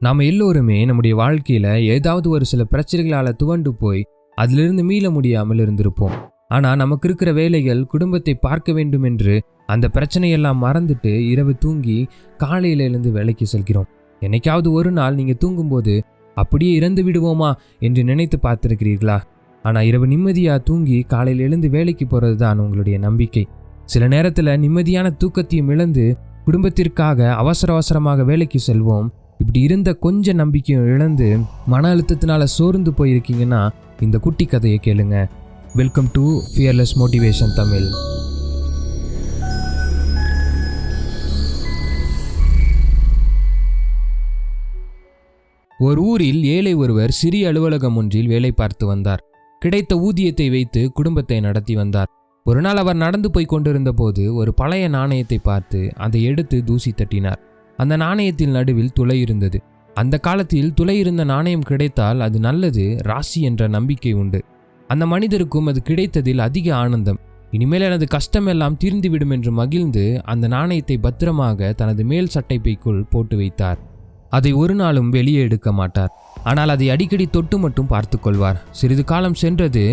நாம் எல்லோருமே நம்முடைய வாழ்க்கையில் ஏதாவது ஒரு சில பிரச்சனைகளால் துவண்டு போய் அதிலிருந்து மீள முடியாமல் இருந்திருப்போம். ஆனால் நமக்கு இருக்கிற வேலைகள், குடும்பத்தை பார்க்க வேண்டும் என்று அந்த பிரச்சனையெல்லாம் மறந்துட்டு இரவு தூங்கி காலையில் எழுந்து வேலைக்கு செல்கிறோம். என்னைக்காவது ஒரு நாள் நீங்கள் தூங்கும்போது அப்படியே இறந்து விடுவோமா என்று நினைத்து பார்த்துருக்கிறீர்களா? ஆனால் இரவு நிம்மதியாக தூங்கி காலையில் எழுந்து வேலைக்கு போகிறது தான் உங்களுடைய நம்பிக்கை. சில நேரத்தில் நிம்மதியான தூக்கத்தையும் இழந்து குடும்பத்திற்காக அவசரமாக வேலைக்கு செல்வோம். இப்படி இருந்த கொஞ்ச நம்பிக்கையும் இழந்து மன அழுத்தத்தினால சோர்ந்து போயிருக்கீங்கன்னா இந்த குட்டி கதையை கேளுங்க. Welcome to fearless motivation Tamil. ஒரு ஊரில் ஏழை ஒருவர் சிறிய அலுவலகம் ஒன்றில் வேலை பார்த்து வந்தார். கிடைத்த ஊதியத்தை வைத்து குடும்பத்தை நடத்தி வந்தார். ஒரு நாள் அவர் நடந்து போய் கொண்டிருந்த போது ஒரு பழைய நாணயத்தை பார்த்து அதை எடுத்து தூசி தட்டினார். அந்த நாணயத்தில் நடுவில் துளை இருந்தது. அந்த காலத்தில் துளை இருந்த நாணயம் கிடைத்தால் அது நல்லது, ராசி என்ற நம்பிக்கை உண்டு. அந்த மனிதருக்கும் அது கிடைத்ததில் அதிக ஆனந்தம். இனிமேல் எனது கஷ்டமெல்லாம் தீர்ந்துவிடும் என்று மகிழ்ந்து அந்த நாணயத்தை பத்திரமாக தனது மேல் சட்டைப்பைக்குள் போட்டு வைத்தார். அதை ஒரு நாளும் வெளியே எடுக்க மாட்டார். ஆனால் அதை அடிக்கடி தொட்டு மட்டும் பார்த்து கொள்வார். சிறிது காலம் சென்றது.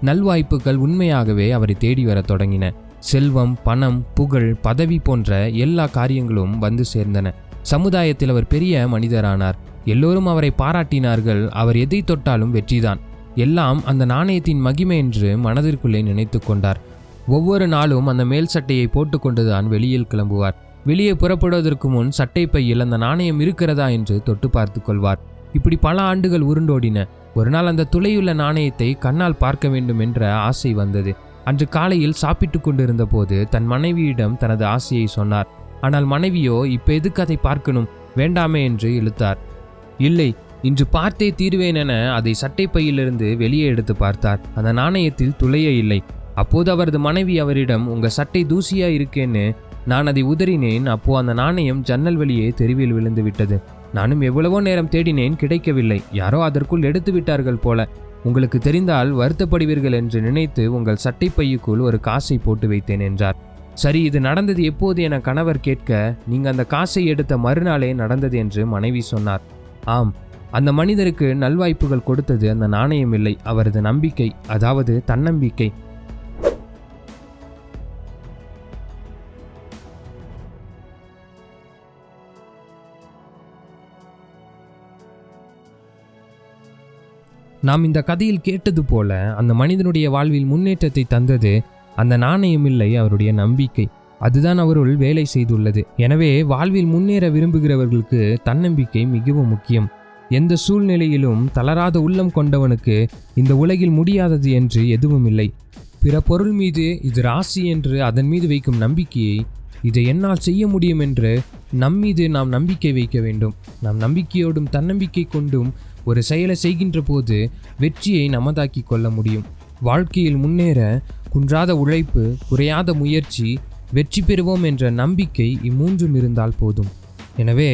நல்வாய்ப்புகள் உண்மையாகவே அவரை தேடி வர தொடங்கின. செல்வம், பணம், புகழ், பதவி போன்ற எல்லா காரியங்களும் வந்து சேர்ந்தன. சமுதாயத்தில் அவர் பெரிய மனிதரானார். எல்லோரும் அவரை பாராட்டினார்கள். அவர் எதை தொட்டாலும் வெற்றிதான். எல்லாம் அந்த நாணயத்தின் மகிமை என்று மனதிற்குள்ளே நினைத்து கொண்டார். ஒவ்வொரு நாளும் அந்த மேல் சட்டையை போட்டுக்கொண்டுதான் வெளியில் கிளம்புவார். வெளியே புறப்படுவதற்கு முன் சட்டை பையில் அந்த நாணயம் இருக்கிறதா என்று தொட்டு பார்த்து கொள்வார். இப்படி பல ஆண்டுகள் உருண்டோடின. ஒரு நாள் அந்த துளையுள்ள நாணயத்தை கண்ணால் பார்க்க வேண்டும் என்ற ஆசை வந்தது. அன்று காலையில் சாப்பிட்டு கொண்டிருந்த போது தன் மனைவியிடம் தனது ஆசையை சொன்னார். ஆனால் மனைவியோ இப்ப எதுக்கு அதை பார்க்கணும், வேண்டாமே என்று இழுத்தார். இல்லை, இன்று பார்த்தே தீர்வேன் என அதை சட்டை பையிலிருந்து வெளியே எடுத்து பார்த்தார். அந்த நாணயத்தில் துளையே இல்லை. அப்போது அவரது மனைவி அவரிடம், உங்க சட்டை தூசியா இருக்கேன்னு நான் அதை உதறினேன். அப்போ அந்த நாணயம் ஜன்னல் வழியே தெருவில் விழுந்து விட்டது. நானும் எவ்வளவோ நேரம் தேடினேன், கிடைக்கவில்லை. யாரோ அதற்குள் எடுத்து விட்டார்கள் போல. உங்களுக்கு தெரிந்தால் வருத்தப்படுவீர்கள் என்று நினைத்து உங்கள் சட்டை பையுக்குள் ஒரு காசை போட்டு வைத்தேன் என்றார். சரி, இது நடந்தது எப்போது என கணவர் கேட்க, நீங்க அந்த காசை எடுத்த மறுநாளே நடந்தது என்று மனைவி சொன்னார். ஆம், அந்த மனிதருக்கு நல்வாய்ப்புகள் கொடுத்தது அந்த நாணயம் இல்லை, அவரது நம்பிக்கை, அதாவது தன்னம்பிக்கை. நாம் இந்த கதையில் கேட்டது போல அந்த மனிதனுடைய வாழ்வில் முன்னேற்றத்தை தந்தது அந்த நாணயம் இல்லை, அவருடைய நம்பிக்கை. அதுதான் அவருள் வேலை செய்துள்ளது. எனவே வாழ்வில் முன்னேற விரும்புகிறவர்களுக்கு தன்னம்பிக்கை மிகவும் முக்கியம். எந்த சூழ்நிலையிலும் தளராத உள்ளம் கொண்டவனுக்கு இந்த உலகில் முடியாதது என்று எதுவும் இல்லை. பிற பொருள் மீது இது ராசி என்று அதன் மீது வைக்கும் நம்பிக்கையை, இதை என்னால் செய்ய முடியும் என்று நம்மீது நாம் நம்பிக்கை வைக்க வேண்டும். நாம் நம்பிக்கையோடும் தன்னம்பிக்கை கொண்டும் ஒரு செயலை செய்கின்ற போது வெற்றியை நமதாக்கி கொள்ள முடியும். வாழ்க்கையில் முன்னேற குன்றாத உழைப்பு, குறையாத முயற்சி, வெற்றி பெறுவோம் என்ற நம்பிக்கை, இம்மூன்றும் இருந்தால் போதும். எனவே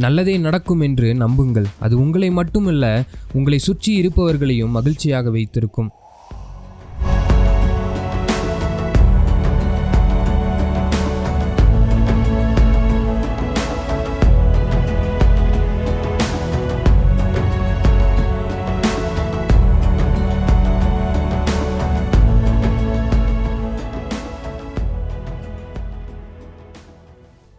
நல்லதே நடக்கும் என்று நம்புங்கள். அது உங்களை மட்டுமல்ல, உங்களை சுற்றி இருப்பவர்களையும் மகிழ்ச்சியாக வைத்திருக்கும்.